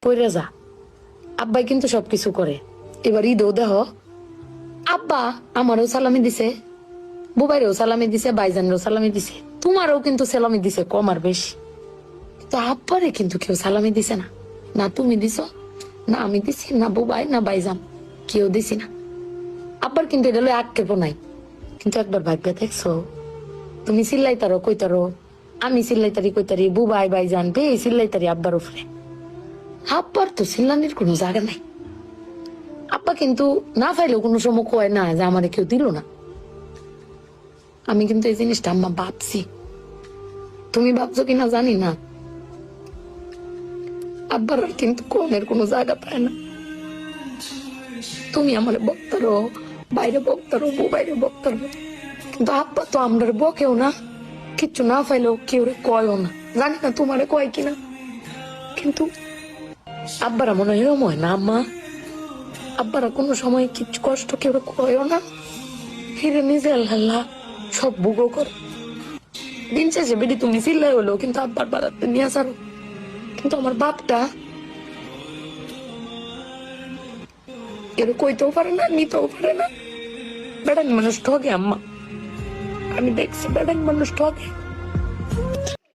পড়ে যা। আব্বাই কিন্তু সবকিছু করে। এবার ঈদও দেহ আব্বা আমারও সালামি দিছে, বুবাইরেও সালামি দিছে, ভাইজানেরও সালামি দিছে, তোমারও কিন্তু সালামি দিছে কম আর বেশি। তো আব্বারে কিন্তু কেউ সালামি দিছে না, না তুমি দিছ, না আমি দিছি, না বুবাই, না ভাইজান, কেউ দিছি না। আব্বার কিন্তু এটা লই আক্ষেপও নাই। কিন্তু একবার ভাগ্যে দেখছো, তুমি চিল্লাইতারো কইতারো, আমি চিল্লাইতারি কইতারি, বুবাই ভাইজান বে চিল্লাইতারি আব্বার উপরে। আব্বার তো চিল্লানির কোনো জায়গা নাই। আব্বা কিন্তু না পাইলেও কোনো সময় কয় না যে আমারে কেউ দিল না। আমি কিন্তু এই জিনিসটা আম্মা ভাবছি, তুমি ভাবছো কিনা জানি না। আব্বার আর কিন্তু কমের কোনো জায়গা পায় না। তুমি আমার বক্তারো, বাইরে বক্তারো, বাইরে বক্তারো, কিন্তু আব্বা তো আমরা বকেও না, কিচ্ছু না পাইলেও কেউ কয়ও না। জানি না তোমারে কয় কিনা, কিন্তু আব্বারা মনে হয় এরম হয় না আম্মা। আব্বারা কোনো সময় কিছু কষ্ট কেউ কয়ও না, ফিরে নিজে আল্লাহ সব ভোগ কর। দিন শেষে বেটি তুমি চিল্লাই হলো কিন্তু আব্বার বাড়াতে নিয়ে আসারো। কিন্তু আমার বাপটা কেউ কইতেও পারে না, নিতেও পারে না। বেড়ান মানুষ ঠকে আম্মা, আমি দেখছি বেড়ান মানুষ ঠকে।